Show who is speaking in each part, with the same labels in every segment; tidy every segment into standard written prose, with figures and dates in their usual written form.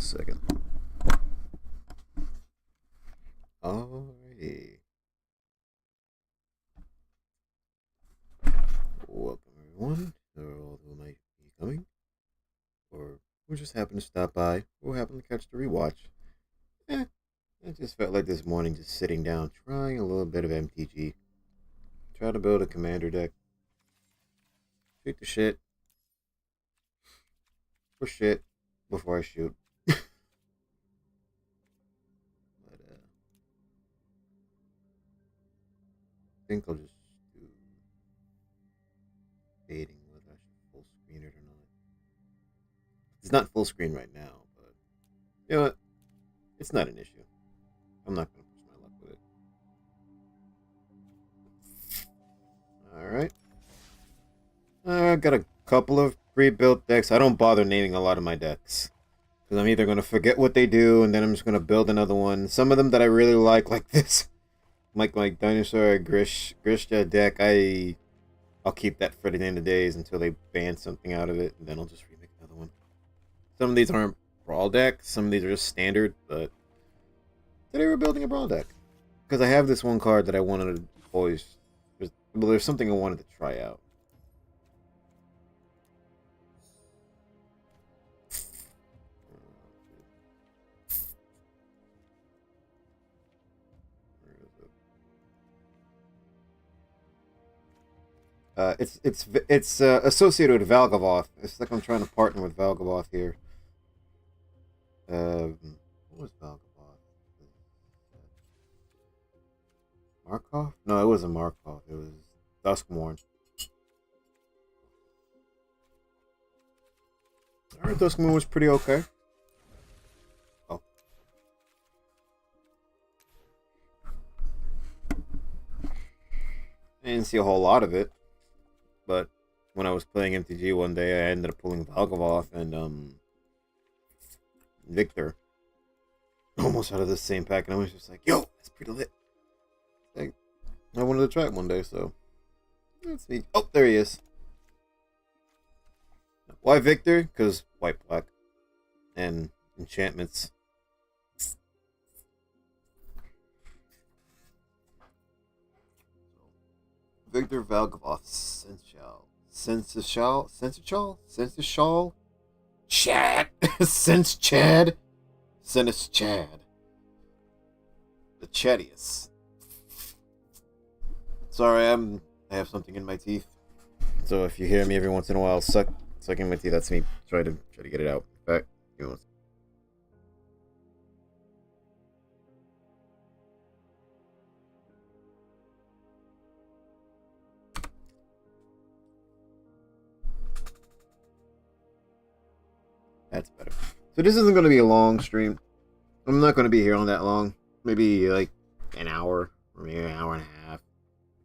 Speaker 1: second. Alrighty. Welcome everyone, or all who might be coming, or who just happened to stop by, who happened to catch the rewatch. I just felt like this morning just sitting down, trying a little bit of MTG. Try to build a commander deck. Shoot the shit. For shit. Before I shoot. But, I think I'll just do debating whether I should full screen it or not. It's not full screen right now, but you know what? It's not an issue. I'm not going to push my luck with it. Alright. I've got a couple of pre-built decks. I don't bother naming a lot of my decks, because I'm either going to forget what they do, and then I'm just going to build another one. Some of them that I really like this, like my Dinosaur Grishka deck, I'll keep that for the end of the days until they ban something out of it, and then I'll just remake another one. Some of these aren't Brawl decks, some of these are just standard, but today we're building a Brawl deck. Because I have this one card that I wanted to always... there's something I wanted to try out. It's associated with Valgavoth. It's like I'm trying to partner with Valgavoth here. What was Valgavoth? Markov? No, it wasn't Markov. It was Duskmourn. Alright, Duskmourn was pretty okay. Oh. I didn't see a whole lot of it. But when I was playing MTG one day, I ended up pulling Valgavoth and Victor almost out of the same pack, and I was just like, "Yo, that's pretty lit." Like, I wanted to try it one day, so let's see. Oh, there he is. Why Victor? Because white, black, and enchantments. Victor Valgavoth, Sensual, Chad, Sense Chad, Senus Chad, the chattiest. Sorry, I have something in my teeth, so if you hear me every once in a while sucking my teeth, that's me trying to get it out. In fact, that's better. So this isn't going to be a long stream. I'm not going to be here on that long. Maybe like an hour, or maybe an hour and a half.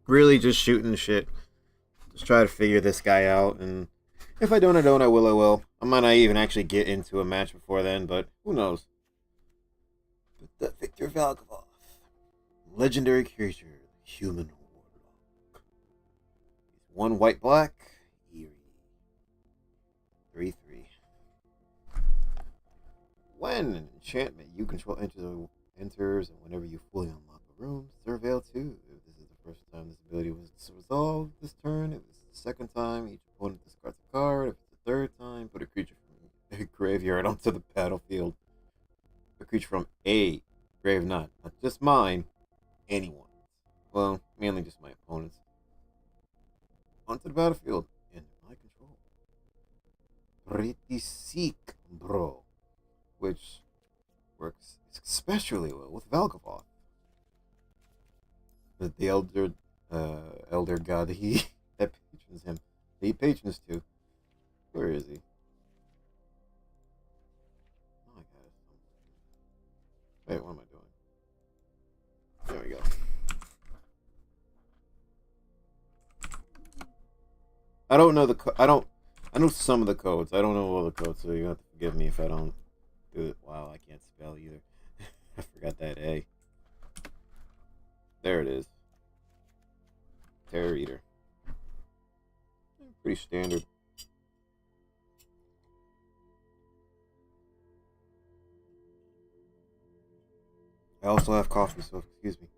Speaker 1: Really just shooting the shit. Just try to figure this guy out, and if I don't, I don't. I will. I might not even actually get into a match before then, but who knows? But the Victor Valgavoth, legendary creature, human warlock. He's 1 white black, eerie. 3/3. When an enchantment you control enters, and whenever you fully unlock a room, Surveil 2. If this is the first time this ability was resolved this turn, if it's the second time, each opponent discards a card. If it's the third time, put a creature from a graveyard onto the battlefield. A creature from a grave, not just mine, anyone. Well, mainly just my opponents. Onto the battlefield, under my control. Pretty sick, bro. Which works especially well with Valgavoth. The elder god that patrons him. He patrons too. Where is he? Oh, I got it. Wait, what am I doing? There we go. I don't know I know some of the codes. I don't know all the codes, so you have to forgive me if I don't do it. Wow, I can't spell either. I forgot that A. There it is. Terror Eater. Pretty standard. I also have coffee, so excuse me.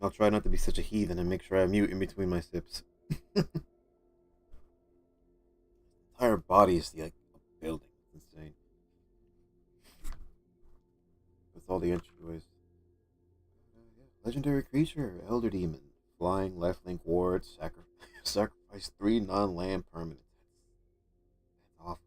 Speaker 1: I'll try not to be such a heathen and make sure I mute in between my sips. Entire body is like a building. It's insane. With all the entryways. Legendary creature, Elder Demon. Flying, lifelink ward, sacrifice 3 non-land permanents. That's awful.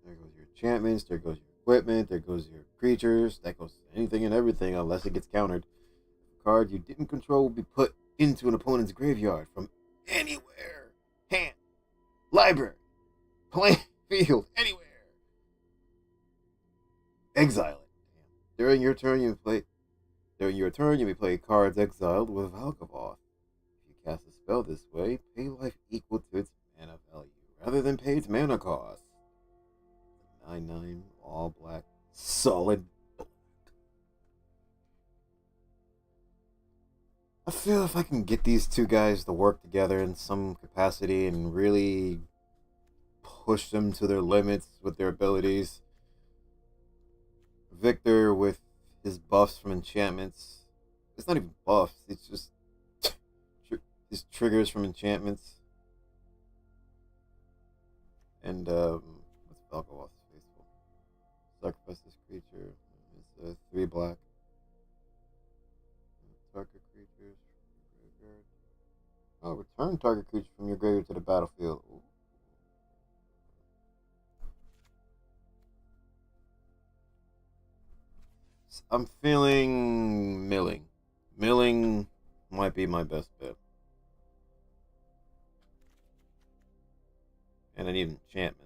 Speaker 1: There goes your enchantments, there goes your equipment, there goes your creatures, that goes anything and everything unless it gets countered. A card you didn't control will be put into an opponent's graveyard from anywhere. Hand, library, playing field, anywhere. Exile it. During your turn, you may play cards exiled with Valkavoth. If you cast a spell this way, pay life equal to its mana value, rather than pay its mana cost. 9/9, all black, solid black. I feel if I can get these two guys to work together in some capacity and really push them to their limits with their abilities. Victor with his buffs from enchantments. It's not even buffs, it's just his triggers from enchantments. And, what's Valkavoth's Faithful? Sacrifice this creature. It's a 3 black. Target creatures from your graveyard. Oh, return target creature from your graveyard to the battlefield. Ooh. I'm feeling milling. Milling might be my best bet. And I need enchantments.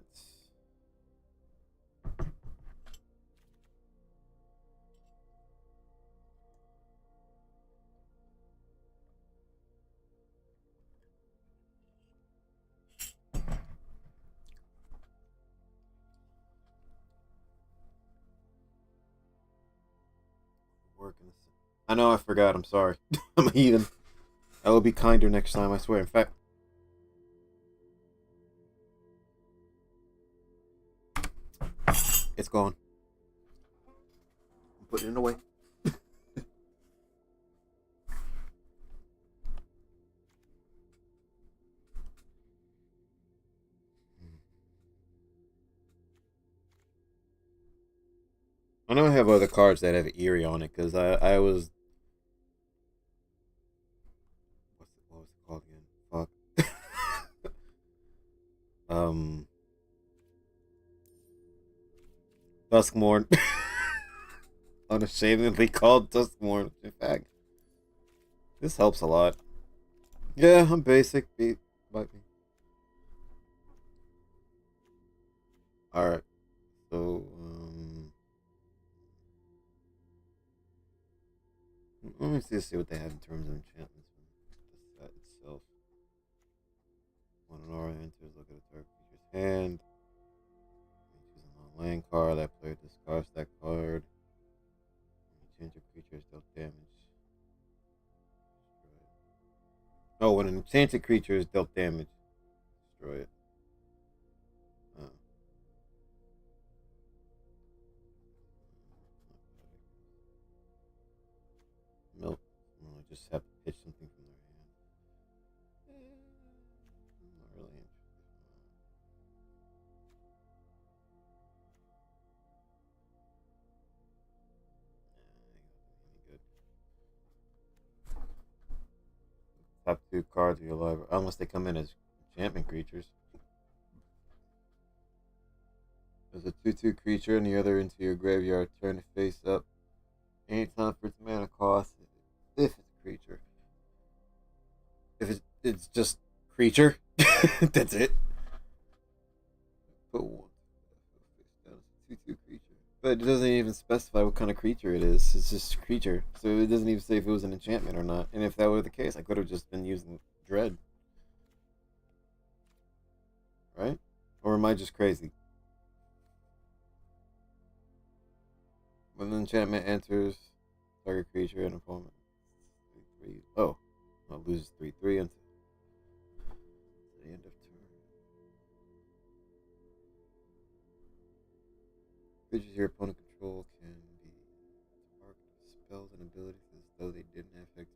Speaker 1: I know I forgot, I'm sorry. I'm a heathen. I will be kinder next time, I swear. In fact, it's gone. I'm putting it away. I know I have other cards that have Eerie on it because I was. What was it called again? Fuck. Duskmorn. Unashamedly called Duskmorn. In fact, this helps a lot. Yeah, I'm basic. Beat. Bite me. Alright. So, let me see what they have in terms of enchantments from the set itself. When an aura enters, look at a target creature's hand. Choose a non-land card. That player discards that card. When enchanted creatures dealt damage. Oh, when an enchanted creature is dealt damage, destroy it. Oh. Milk. I just have to pitch something from their hand. I'm not really interested. Any good. Top 2 cards of your library, unless they come in as enchantment creatures. There's a 2/2 creature and the other into your graveyard. Turn it face up. Anytime for its mana cost, if it's a creature. If it's just creature, that's it. Put one. It's a 2/2 creature. But it doesn't even specify what kind of creature it is. It's just a creature. So it doesn't even say if it was an enchantment or not. And if that were the case, I could have just been using Dread. Right? Or am I just crazy? When the enchantment enters, target creature and opponent. 3/3. Oh. I'll lose 3/3 until the end of turn. creatures your opponent control can be targeted with spells and abilities as though they didn't affect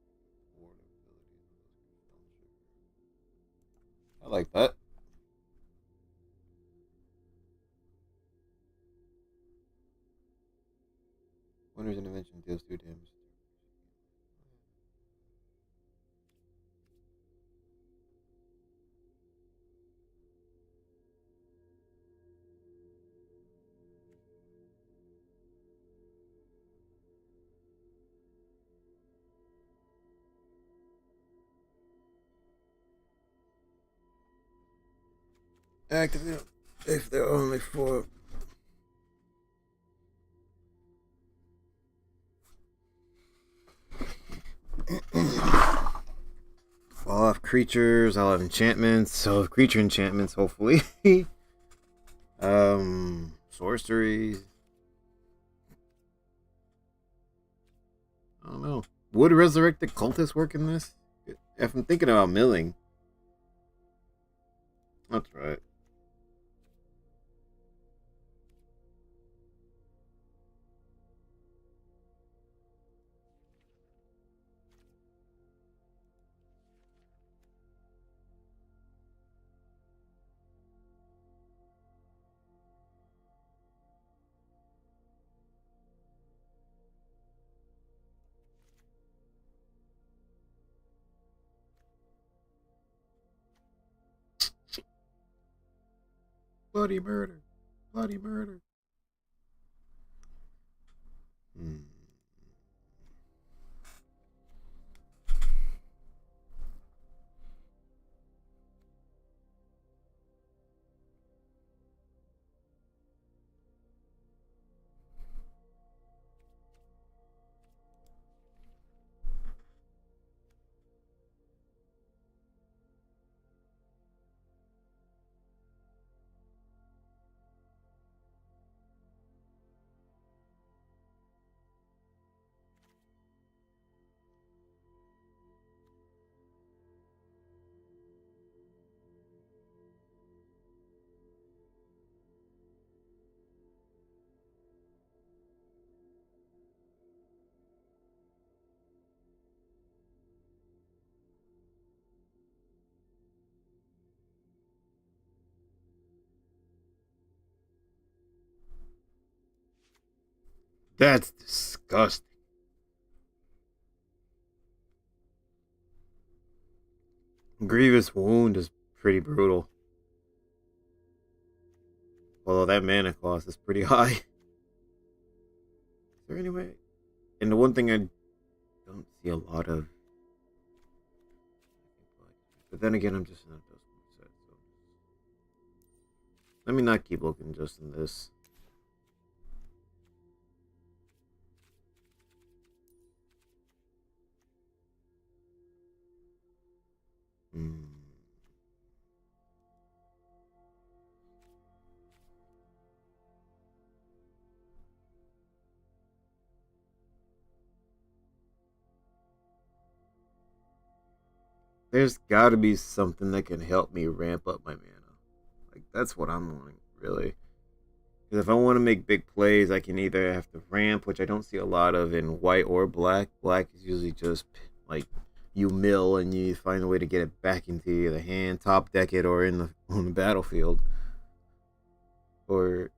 Speaker 1: ward abilities. I like that. Wonders intervention deals 2 damage. Activate if there are only 4. I'll have creatures, I'll have enchantments, so I'll have creature enchantments, hopefully. Sorceries. I don't know. Would Resurrected Cultist work in this? If I'm thinking about milling. That's right. Bloody murder. Bloody murder. That's disgusting. Grievous Wound is pretty brutal. Although that mana cost is pretty high. Is there any way? And the one thing I don't see a lot of. But then again, I'm just not those set, so let me not keep looking just in this. There's got to be something that can help me ramp up my mana. Like, that's what I'm wanting, really. Because if I want to make big plays, I can either have to ramp, which I don't see a lot of in white or black. Black is usually just like you mill and you find a way to get it back into the hand, top deck it, or on the battlefield. Or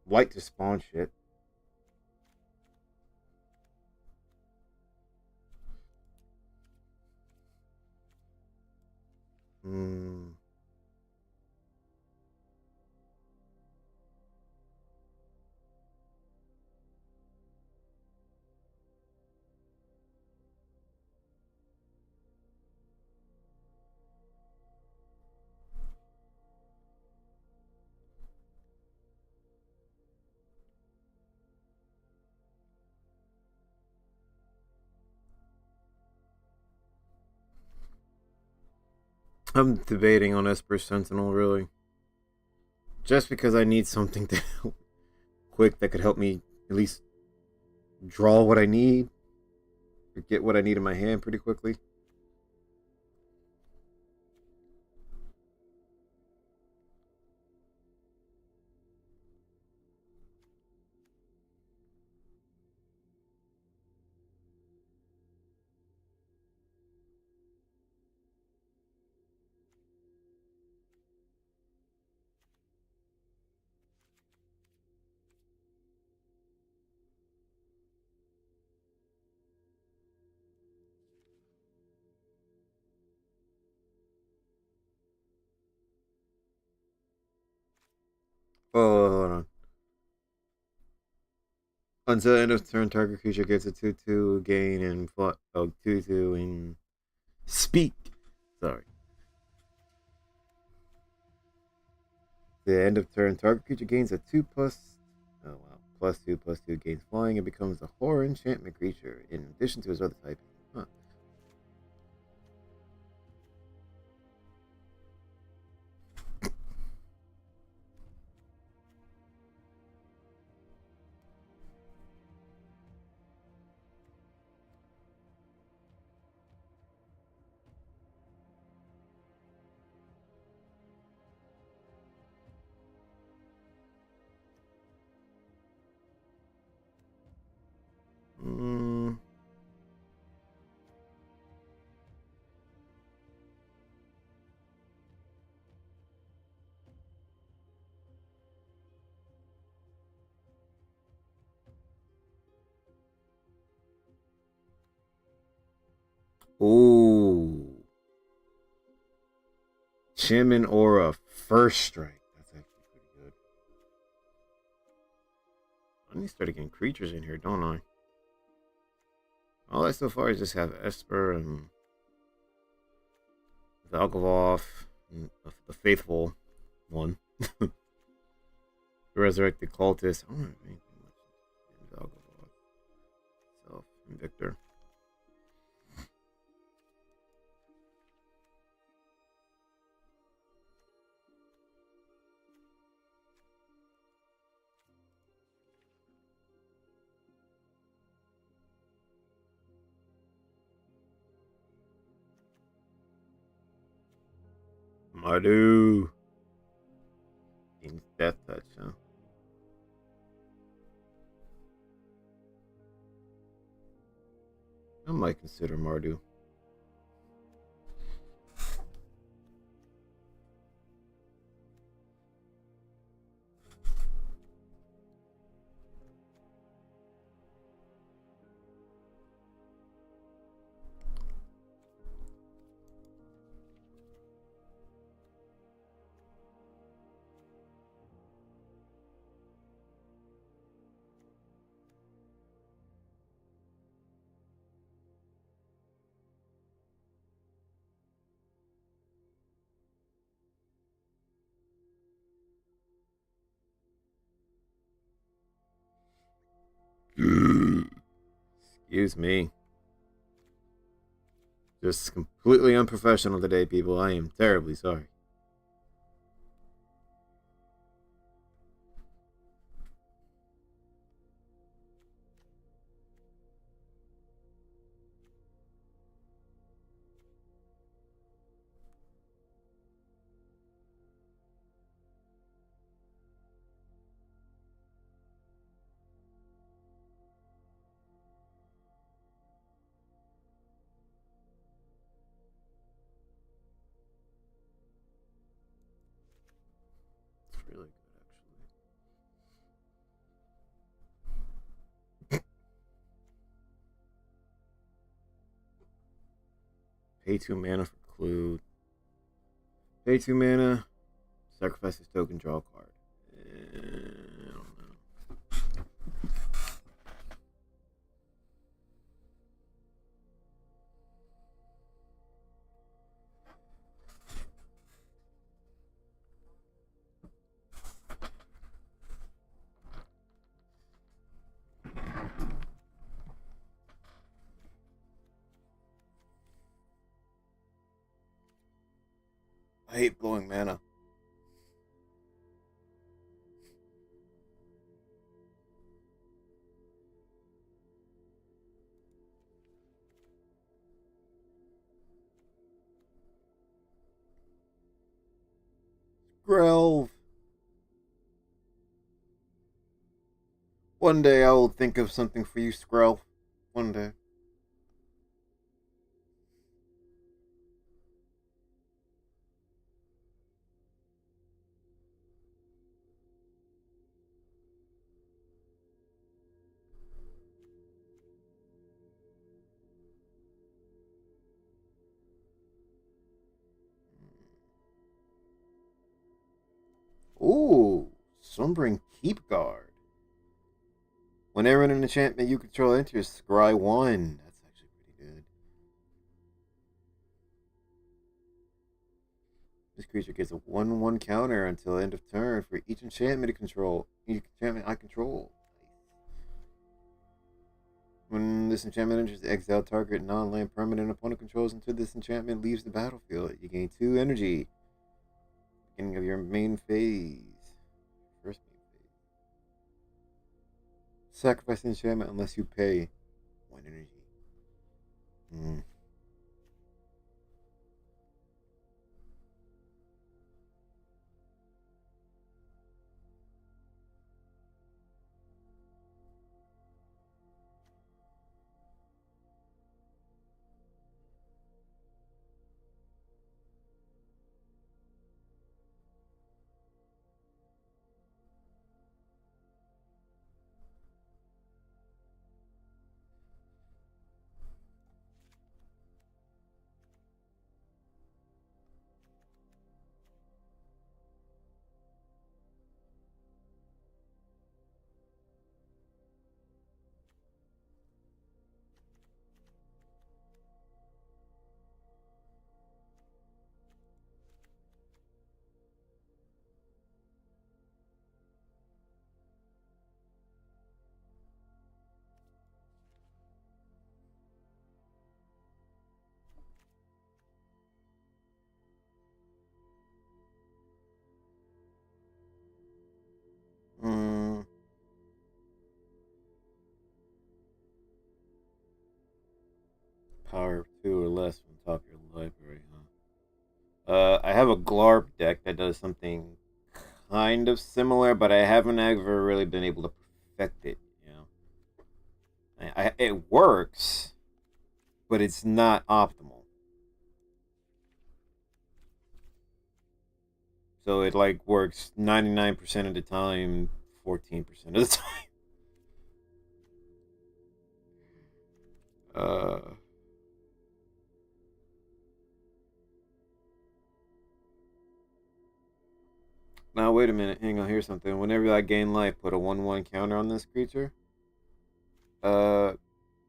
Speaker 1: white to spawn shit. I'm debating on Esper Sentinel, really. Just because I need something to quick that could help me at least draw what I need or get what I need in my hand pretty quickly. Oh, hold on. Until end of turn, target creature gets a 2/2 gain and 2/2 in speak. Sorry. The end of turn, target creature gains a 2 plus. Oh wow. +2/+2 gains flying and becomes a horror enchantment creature in addition to his other typing. Huh. Mm. Ooh. Chimin Aura first strike. That's actually pretty good. I need to start getting creatures in here, don't I? All I so far is just have Esper and Valgavoth, and the faithful one. The resurrected cultist. I don't have anything much. And Valgavoth. Self and Victor. Mardu. Gains Death Touch, huh? I might consider Mardu. Excuse me. Just completely unprofessional today, people. I am terribly sorry. It's really good, actually. Pay 2 mana for Clue. Pay 2 mana. Sacrifice this token, draw a card. I don't know. I hate blowing mana. Grelv. One day I will think of something for you, Skrelv. One day. Ooh, Slumbering Keep Guard. Whenever an enchantment you control enters, scry 1. That's actually pretty good. This creature gets a 1/1 counter until end of turn for each enchantment I control. When this enchantment enters, exile target non-land permanent opponent controls until this enchantment leaves the battlefield. You gain 2 energy. Beginning of your main phase. First main phase. Sacrifice the enchantment unless you pay 1 energy. Hmm. Hmm. Power of 2 or less from the top of your library, huh? I have a Glarp deck that does something kind of similar, but I haven't ever really been able to perfect it, you know? It works, but it's not optimal. So it like works 99% of the time, 14% of the time. Uh, Now wait a minute, hang on, here's something. Whenever I gain life, put a 1/1 counter on this creature. Uh,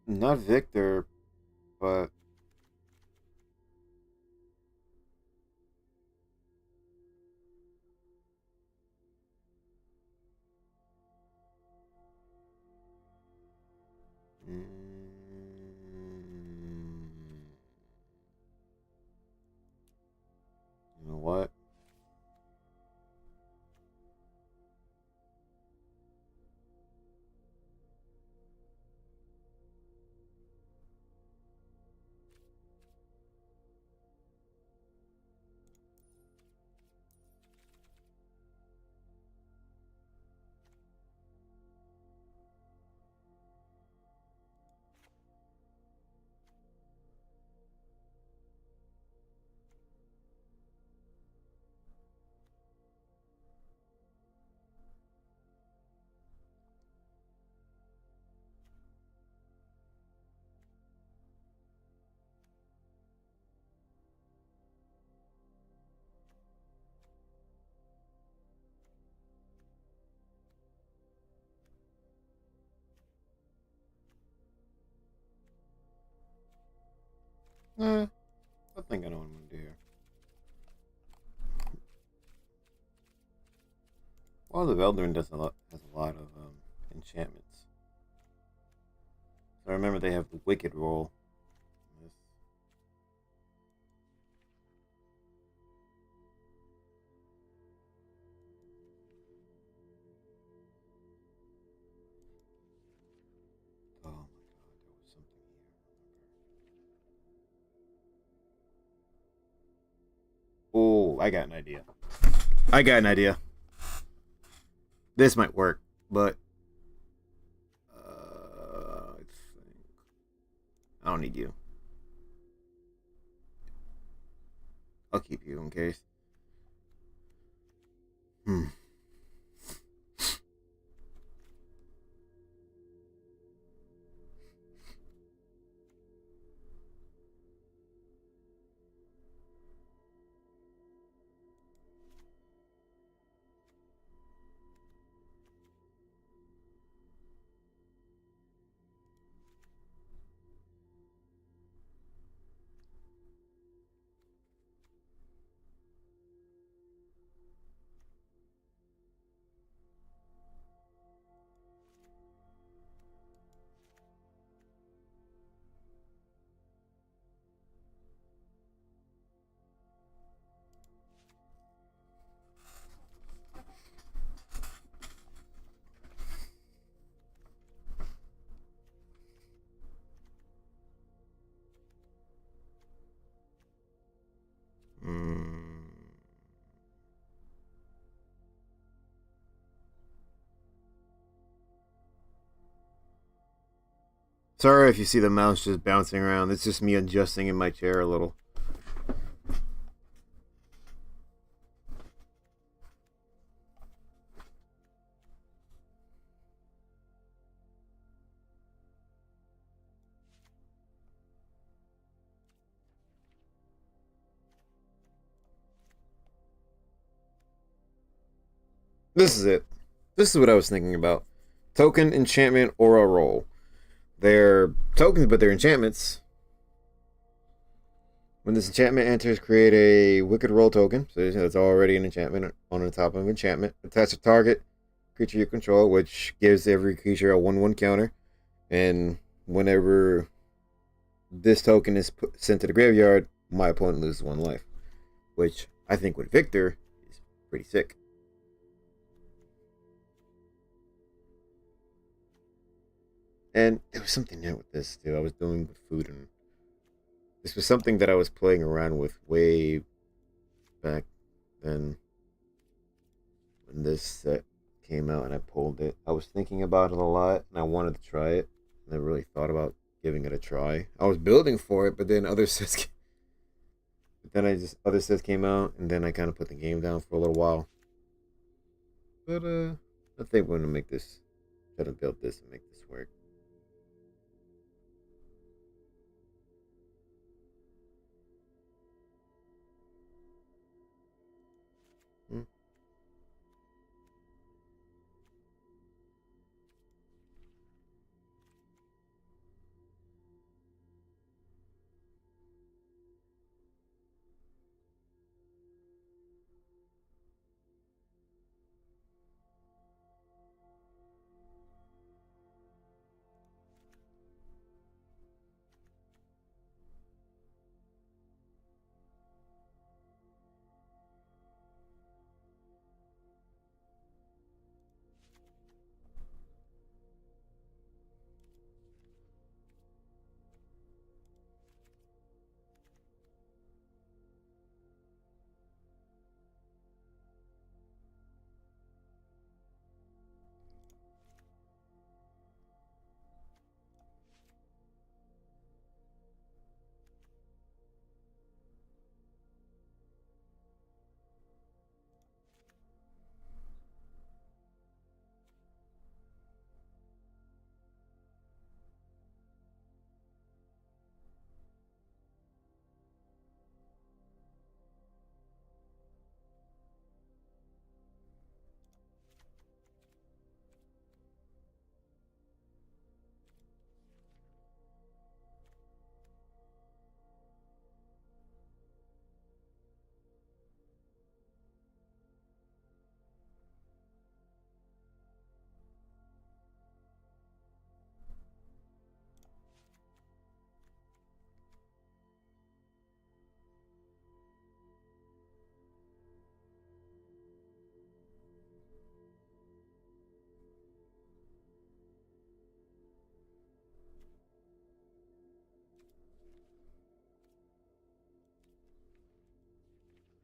Speaker 1: Not Victor, but you know what? I think I know what I'm gonna do here. Well, the Veldrin has a lot of enchantments. So I remember they have the Wicked roll. Oh my god, there was something here. Oh, I got an idea. I got an idea. This might work, but I think I don't need you. I'll keep you in case. Hmm. Sorry if you see the mouse just bouncing around. It's just me adjusting in my chair a little. This is it. This is what I was thinking about. Token, enchantment, or a roll. They're tokens, but they're enchantments. When this enchantment enters, create a Wicked Roll token. So it's already an enchantment on the top of enchantment. Attach a target creature you control, which gives every creature a 1/1 counter. And whenever this token is sent to the graveyard, my opponent loses 1 life. Which I think with Victor is pretty sick. And there was something new with this too. I was doing with food, and this was something that I was playing around with way back then when this set came out and I pulled it. I was thinking about it a lot and I wanted to try it. I never really thought about giving it a try. I was building for it, but then other sets came out, and then I kind of put the game down for a little while. But I think we're gonna try to build this and make this work. Hmm.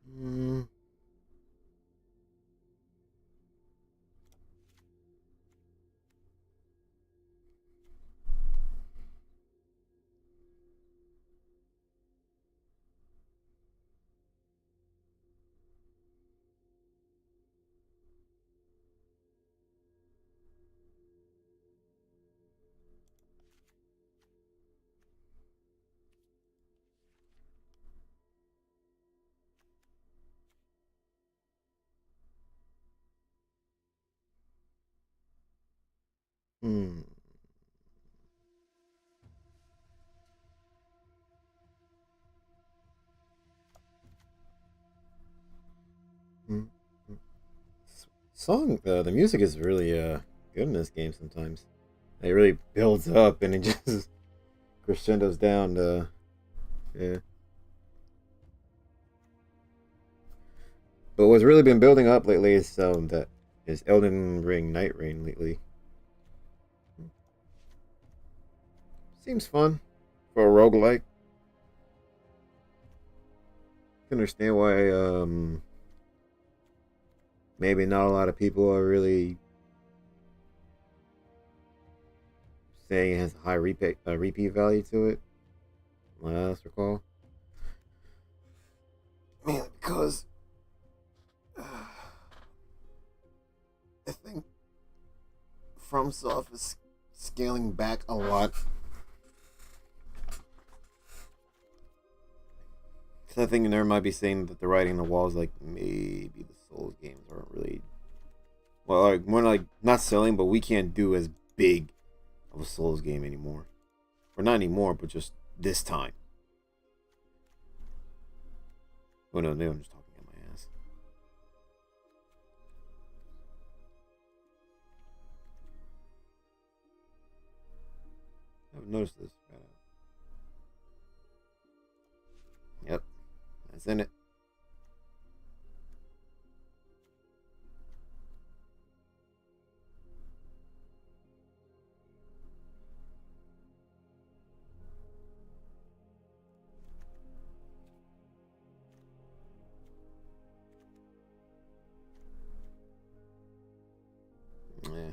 Speaker 1: Mm. Hmm. Mm. Mm. The music is really good in this game sometimes. It really builds up and it just crescendos down. Yeah. But what's really been building up lately is that is Elden Ring Night Rain lately. Seems fun for a roguelike. Can understand why maybe not a lot of people are really saying it has a high repeat value to it. Last recall. Man, because I think FromSoft is scaling back a lot. So I think they might be saying that the writing on the wall is like maybe the Souls games aren't really well, like more like not selling, but we can't do as big of a Souls game anymore, or not anymore, but just this time. Oh no, I'm just talking out my ass. I haven't noticed this. Yep, that's in it. Yeah.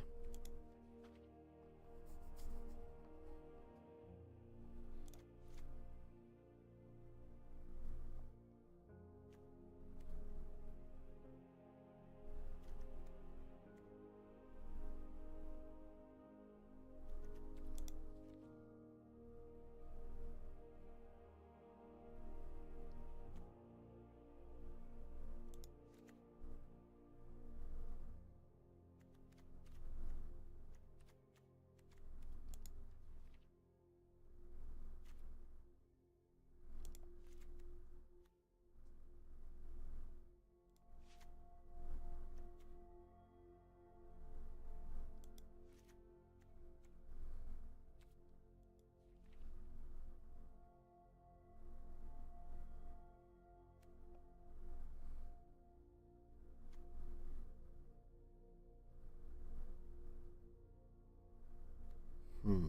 Speaker 1: Hmm.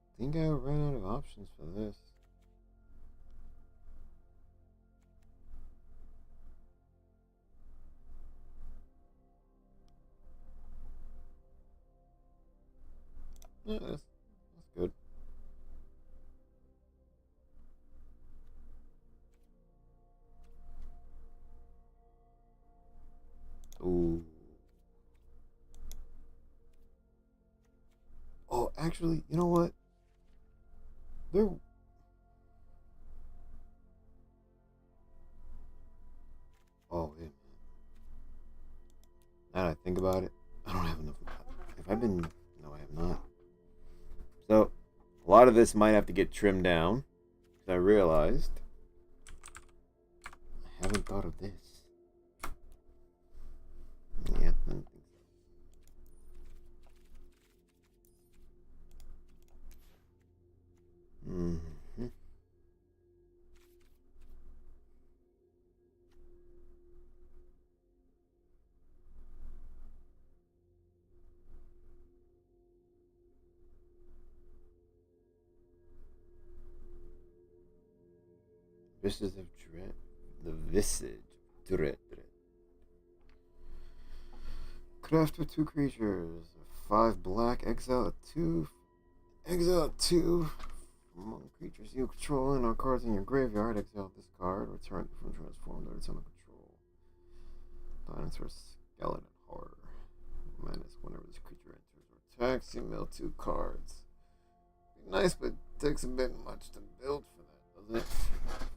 Speaker 1: I think I ran out of options for this. Yeah, that's good. Ooh. Oh, actually, you know what? There. Oh, wait a minute. Now that I think about it, I don't have enough. If I've been, no, I have not. So, a lot of this might have to get trimmed down. Because I realized I haven't thought of this. Yeah, I don't think so. Mm-hmm. Visage of Dread. The Visage of Dread. Craft with two creatures. 5 black, exile a 2. Exile a 2. Among creatures you control and on cards in your graveyard, exile this card. Return from transformed or return to control. Dinosaur Skeleton Horror. Menace whenever this creature enters or attacks, you mill 2 cards. Be nice, but it takes a bit much to build for that, doesn't it?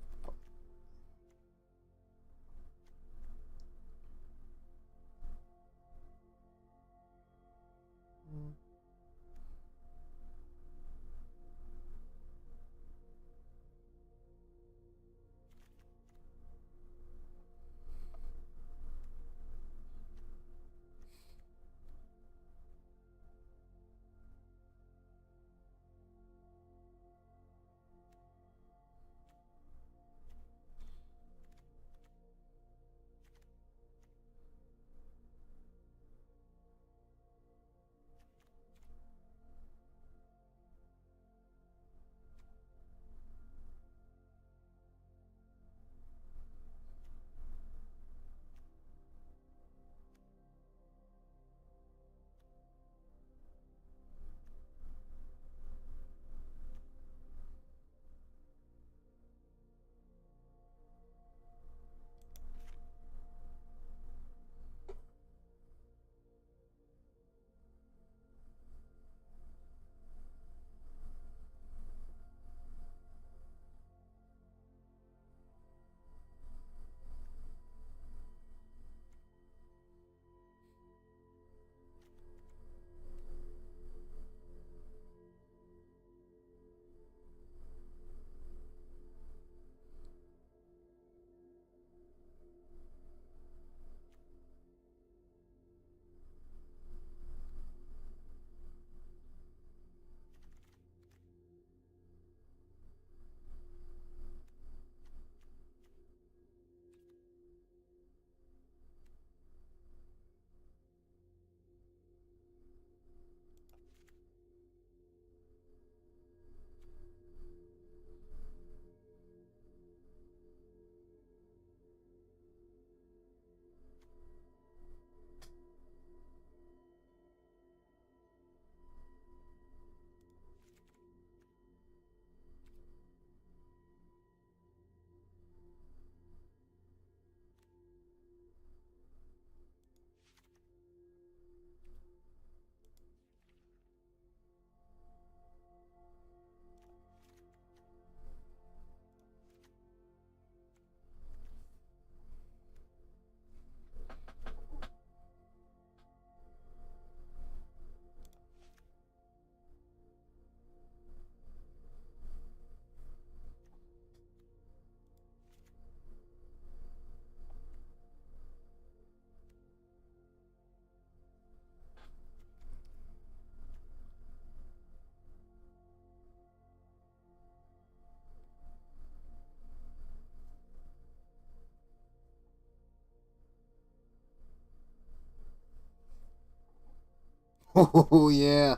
Speaker 1: Oh yeah,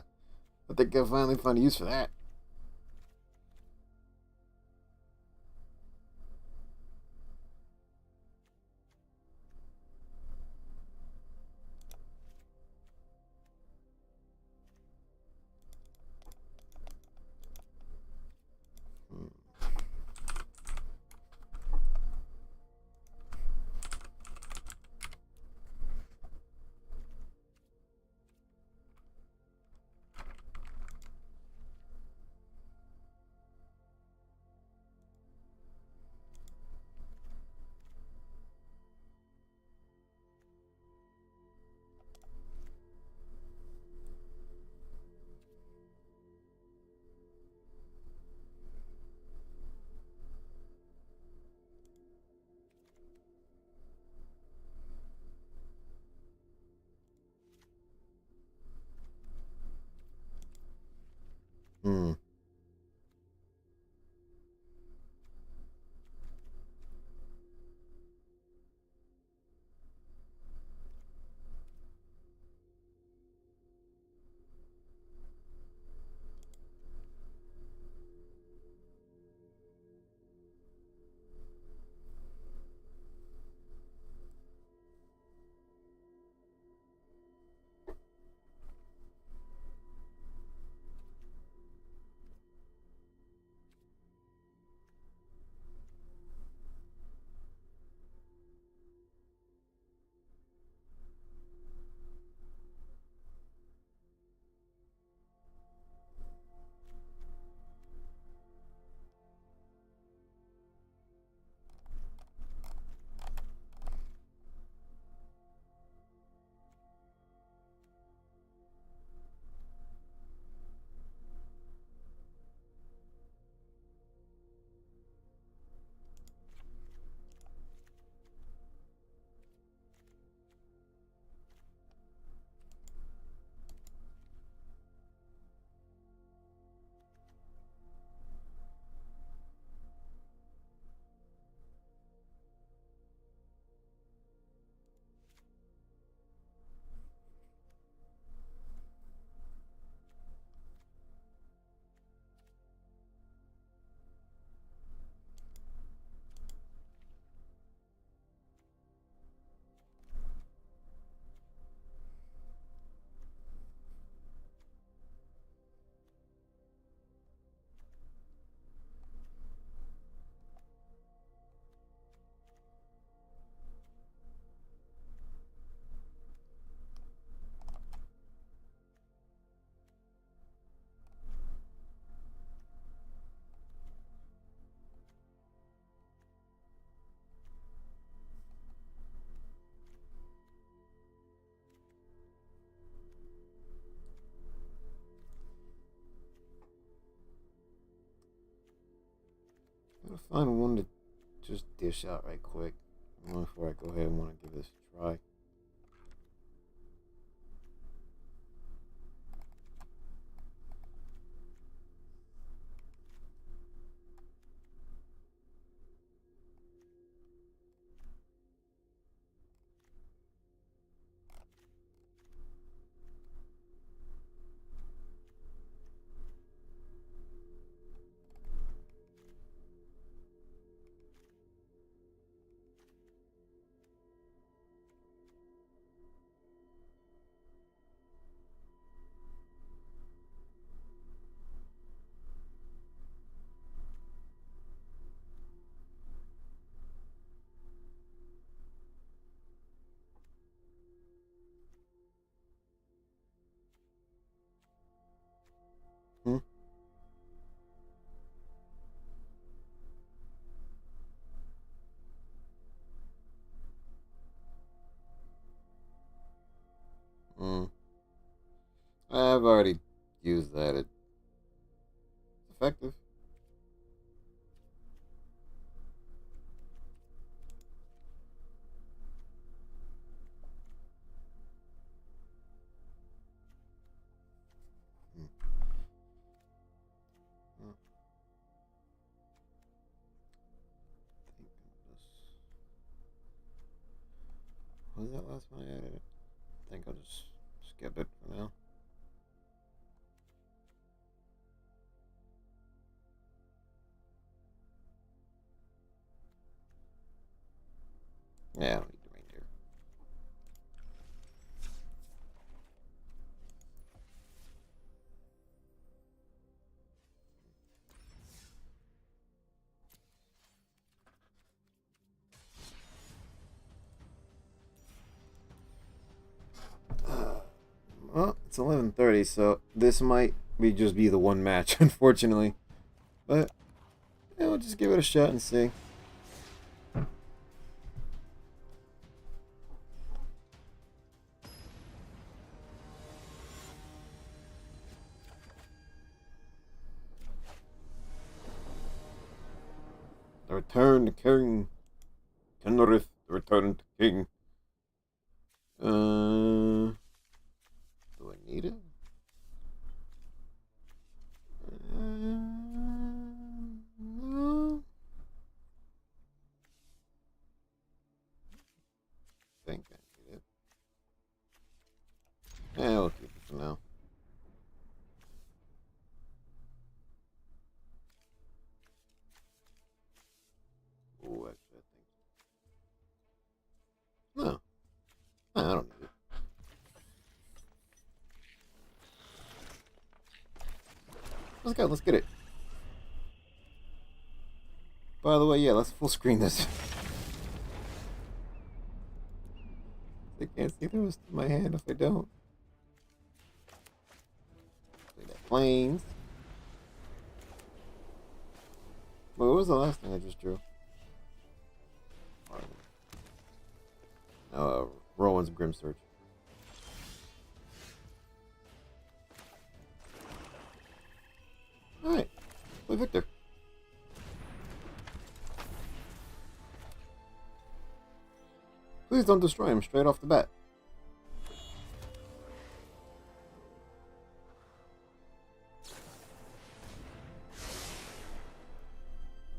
Speaker 1: I think I finally found a use for that. Hmm. Hmm. Gotta find one to just dish out right quick before I go ahead and want to give this a try. Hmm? Mm. I've already used that. It's effective. Hmm. Hmm. Was that last one I added? I think I'll just skip it for now. Yeah, I don't need the reindeer. Well, it's 11:30, so this might just be the one match, unfortunately. But yeah, we'll just give it a shot and see. The return to King Kenrith, the return to King. Do I need it? No. I think I need it. Yeah, we'll keep it for now. Oh, actually, I think. No. No, I don't need it. Let's go, let's get it. By the way, yeah, let's full screen this. They can't see the rest of my hand if I don't. Play that planes. Wait, what was the last thing I just drew? Rowan's Grim Search. Alright, play Victor. Please don't destroy him straight off the bat.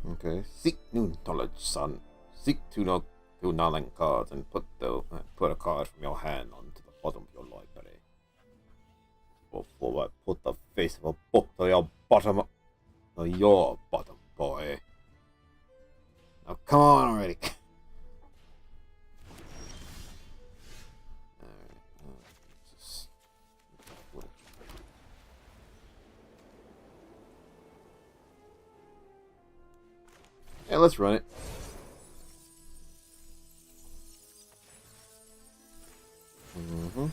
Speaker 1: Okay. Seek new knowledge, son. Seek to know two knowledge cards and put a card from your hand onto the bottom of your library. Before I put the face of a book to your bottom boy. Now come on already. Yeah, let's run it. Mm-hmm.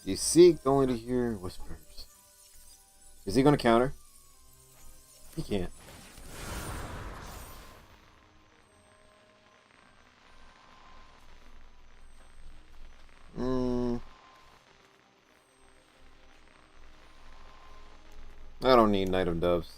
Speaker 1: You seek only to hear whispers. Is he gonna counter? He can't. I don't need Knight of Doves.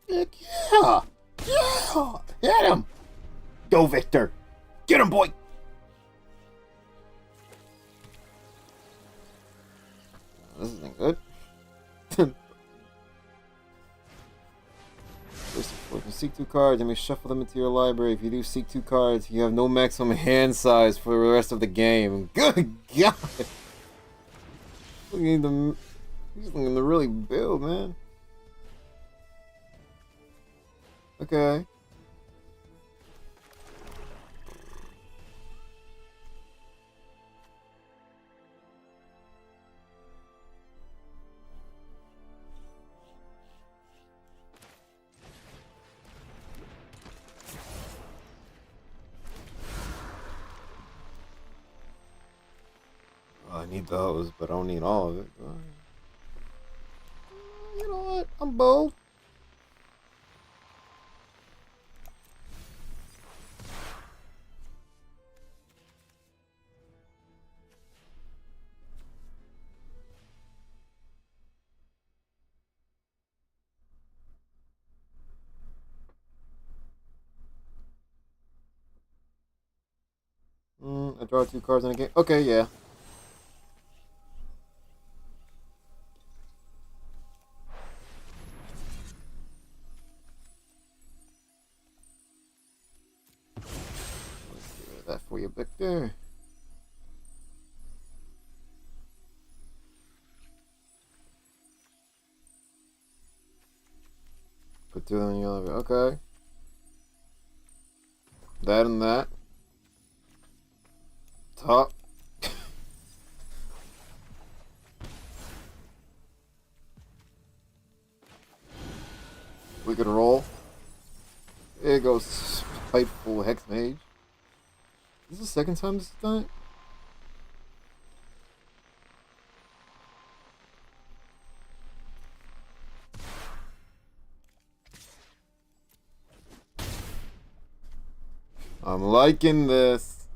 Speaker 1: Heck yeah! Yeah! Hit him! Go, Victor! Get him, boy! This isn't good. If you seek two cards, you may shuffle them into your library. If you do seek two cards, you have no maximum hand size for the rest of the game. Good God! He's looking to really build, man. Okay. I need those, but I don't need all of it. You know what? I'm bold. I draw two cards in a game. Okay, yeah. you back there. Put 2 on your level. Okay. That and that. Top. We could roll. There goes Spiteful Hex Mage. This is the second time this is done it? I'm liking this.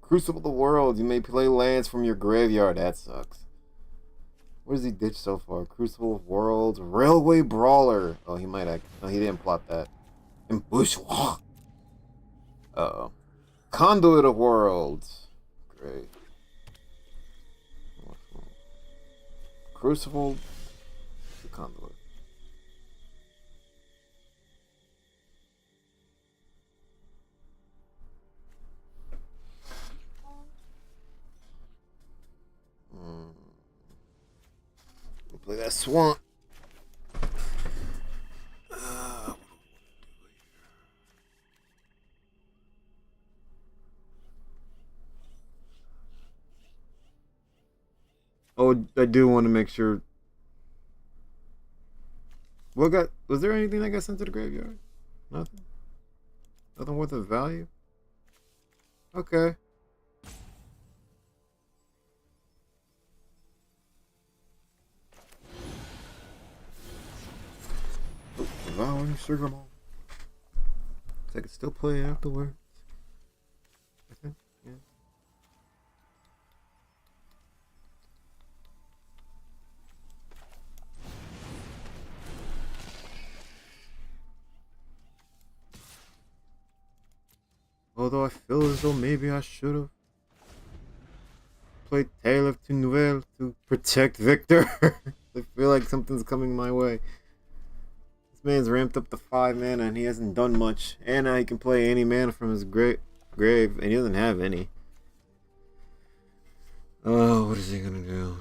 Speaker 1: Crucible of the World. You may play lands from your graveyard. That sucks. What has he ditched so far? Crucible of Worlds. Railway Brawler. Oh, he might act. No, he didn't plot that. And Bushwa. Uh-oh. Conduit of Worlds. Great. Crucible. The Conduit. We'll play that Swamp. Oh, I do want to make sure. Was there anything that got sent to the graveyard? Nothing? Nothing worth of value? Okay. Devouring Sugar Mall. I could still play afterwards. I think, yeah. Although I feel as though maybe I should have played Tale of Two Nouvelles to protect Victor. I feel like something's coming my way. This man's ramped up to 5 mana and he hasn't done much. And now he can play any mana from his grave, and he doesn't have any. Oh, what is he gonna do?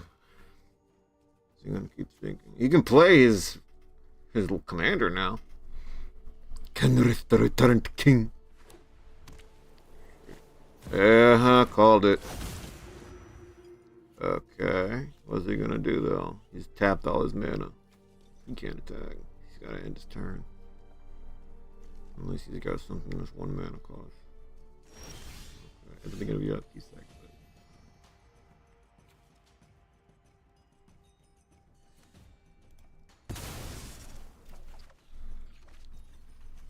Speaker 1: Is he gonna keep thinking? He can play his commander now. Kenrith the Returned King. Called it. Okay. What's he gonna do though? He's tapped all his mana. He can't attack. He's gotta end his turn. Unless he's got something that's 1 mana cost. Okay. I think it'll be up a few seconds.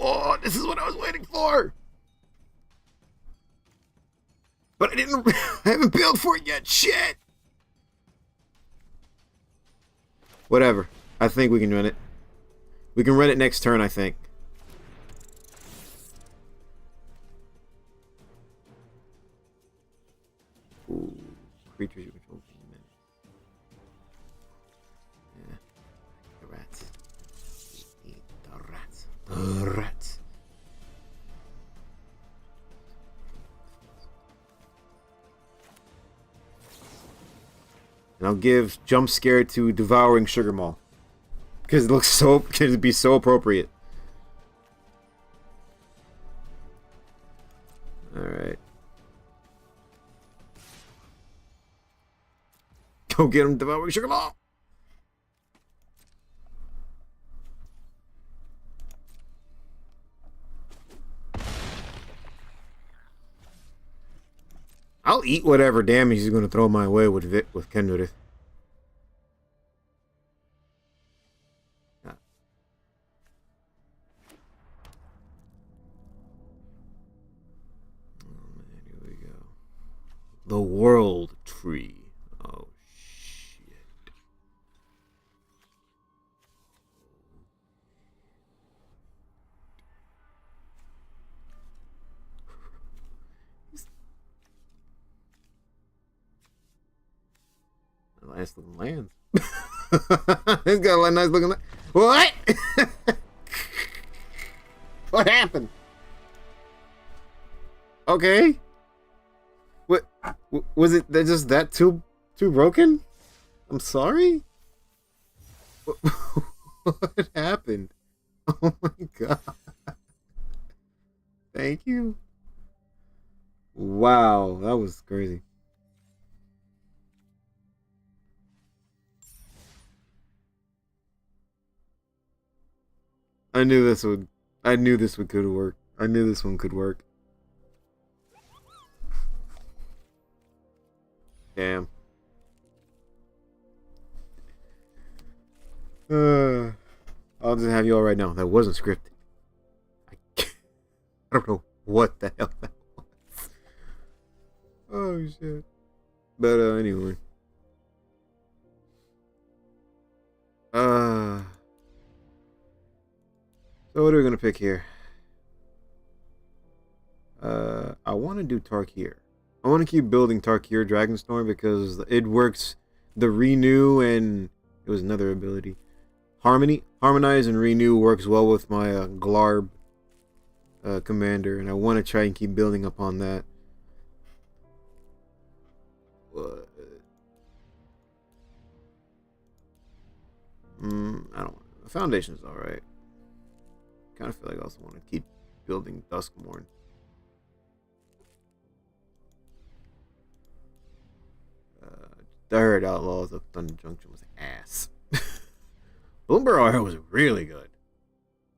Speaker 1: Oh, this is what I was waiting for! But I haven't built for it yet. Shit! Whatever. I think we can run it. We can run it next turn, I think. Ooh. Creatures you control for a minute. Yeah. The rats. Eat the rats. The rats. And I'll give Jump Scare to Devouring Sugar Mall. Because it looks so, it'd be so appropriate. Alright. Go get him, Devouring Sugar Mall! I'll eat whatever damage he's going to throw my way with Kenrith. Oh man, here we go. The World Tree. Oh shit. Nice looking lands. He's got a nice looking. What? What happened? Okay. What was it? That just that too broken? I'm sorry. What happened? Oh my god. Thank you. Wow, that was crazy. I knew this would. I knew this one could work. I knew this one could work. Damn. I'll just have you all right now. That wasn't scripted. I don't know what the hell that was. Oh shit. But anyway. So what are we gonna pick here? I want to do Tarkir. I want to keep building Tarkir Dragonstorm because it works. The renew and it was another ability. Harmonize and renew works well with my Glarb commander, and I want to try and keep building upon that. I don't. The foundation's all right. Kind of feel like I also want to keep building Duskmorn. I heard Outlaws of Thunder Junction was ass. Bloomborough Arrow was really good.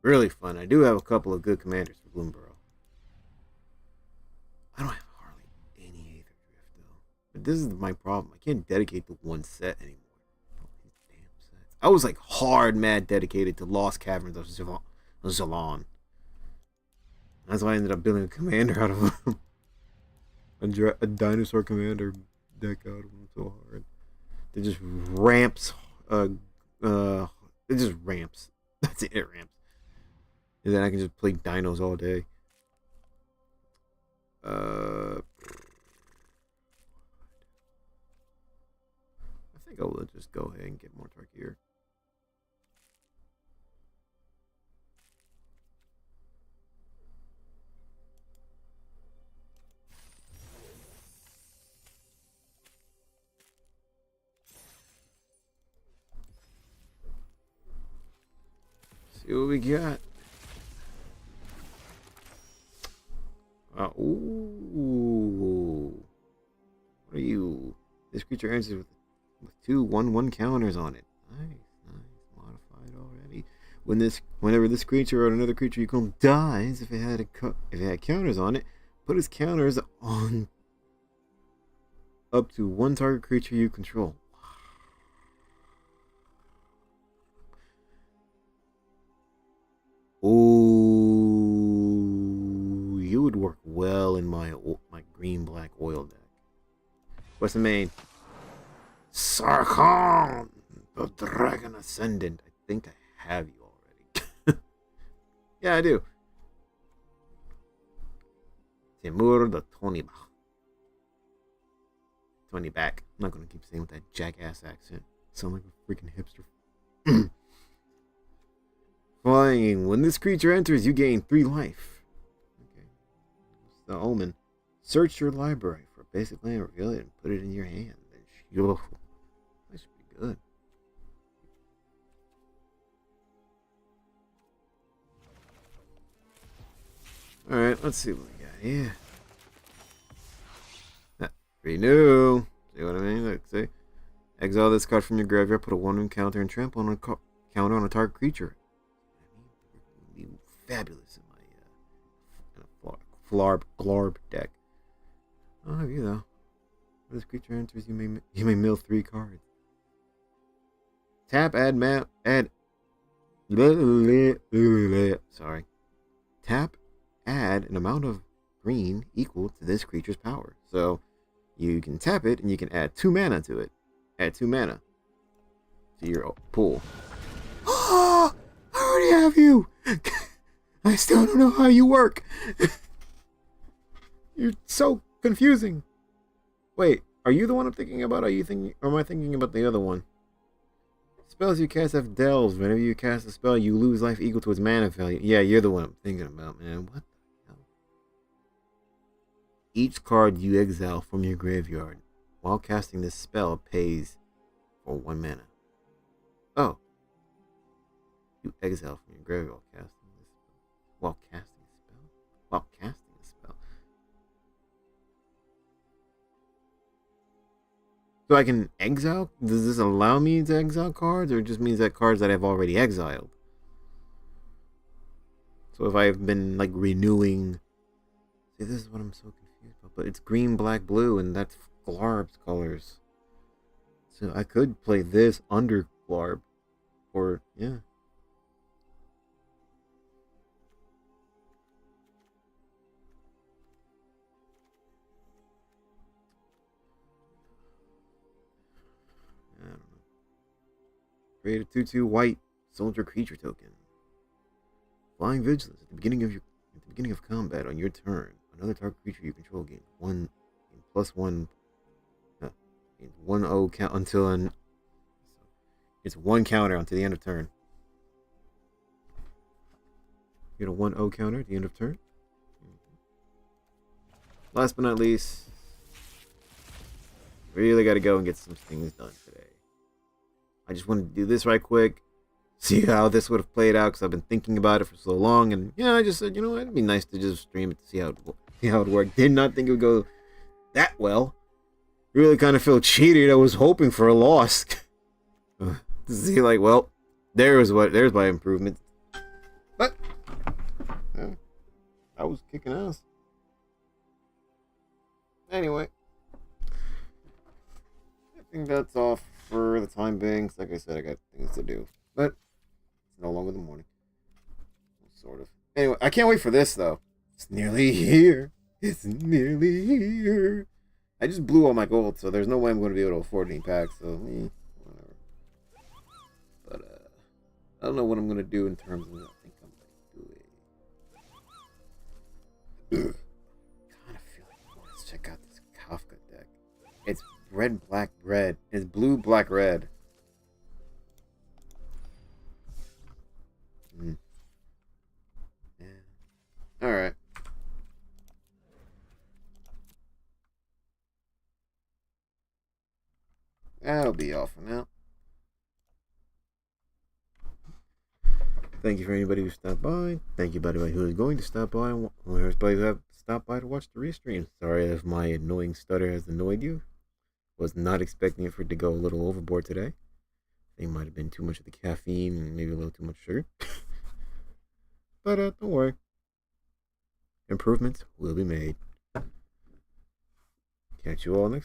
Speaker 1: Really fun. I do have a couple of good commanders for Bloomborough. I don't have hardly any Aether Drift though. But this is my problem. I can't dedicate to one set anymore. Oh, these damn sets. I was like hard mad dedicated to Lost Caverns of Zalon. That's why I ended up building a commander out of him. A dinosaur commander deck out of him so hard. It just ramps. It just ramps. That's it. It ramps. And then I can just play dinos all day. I think I will just go ahead and get more Tarkir. See what we got. Ooh. What are you? This creature answers with 2 1/1 counters on it. Nice. Modified already. Whenever this creature or another creature you control dies, if it had counters on it, put its counters on up to 1 target creature you control. Ooh, you would work well in my green-black oil deck. What's the main? Sarkhan, the Dragon Ascendant. I think I have you already. Yeah, I do. Timur the Tony back. I'm not gonna keep saying with that jackass accent. Sound like a freaking hipster. Flying. When this creature enters, you gain 3 life. Okay. The Omen. Search your library for a basic land, reveal it, and put it in your hand. That should be good. Alright, let's see what we got here. Renew. See what I mean? Like, see? Exile this card from your graveyard, put a 1/1 counter and trample on a counter on a target creature. Be fabulous in my Glarb deck. I'll have you though. When this creature enters, you may mill 3 cards. Tap, Tap, add an amount of green equal to this creature's power. So you can tap it and you can add 2 mana to it. Add 2 mana to your pool. Oh, I already have you. I still don't know how you work. You're so confusing. Wait, are you the one I'm thinking about? Or am I thinking about the other one? Spells you cast have delves. Whenever you cast a spell, you lose life equal to its mana value. Yeah, you're the one I'm thinking about, man. What the hell? Each card you exile from your graveyard while casting this spell pays for 1 mana. Oh. You exile from your graveyard while casting this spell. While casting a spell? While casting a spell. So I can exile? Does this allow me to exile cards, or it just means that cards that I've already exiled? So if I've been like renewing, see, this is what I'm so confused about. But it's green, black, blue, and that's Glarb's colors. So I could play this under Glarb, or yeah. I don't know. Create a 2/2 white soldier creature token. Flying Vigilance at the beginning of combat on your turn. Another target creature you control gains +1 1/0 count until it's 1 counter until the end of turn. You get a 1/0 counter at the end of turn. Last but not least, really got to go and get some things done today. I just wanted to do this right quick, see how this would have played out, because I've been thinking about it for so long, and yeah, I just said, you know what, it'd be nice to just stream it to see how it worked. Did not think it would go that well. Really kind of feel cheated. I was hoping for a loss. To see, like, well, there's my improvement. But yeah, I was kicking ass. Anyway, I think that's all for the time being. Like I said, I got things to do, but it's no longer the morning. Sort of. Anyway, I can't wait for this though. It's nearly here. It's nearly here. I just blew all my gold, so there's no way I'm going to be able to afford any packs. So, whatever. But I don't know what I'm going to do in terms of. I think I'm going to do it. Kind of feel like let's check out this Kafka deck. It's red, black, red. It's blue, black, red. Yeah. All right. That'll be all for now. Thank you for anybody who stopped by. Thank you, everybody who is going to stop by, and everybody who have stopped by to watch the restream. Sorry if my annoying stutter has annoyed you. Was not expecting it for it to go a little overboard today. I think it might have been too much of the caffeine and maybe a little too much sugar. But don't worry. Improvements will be made. Catch you all next time.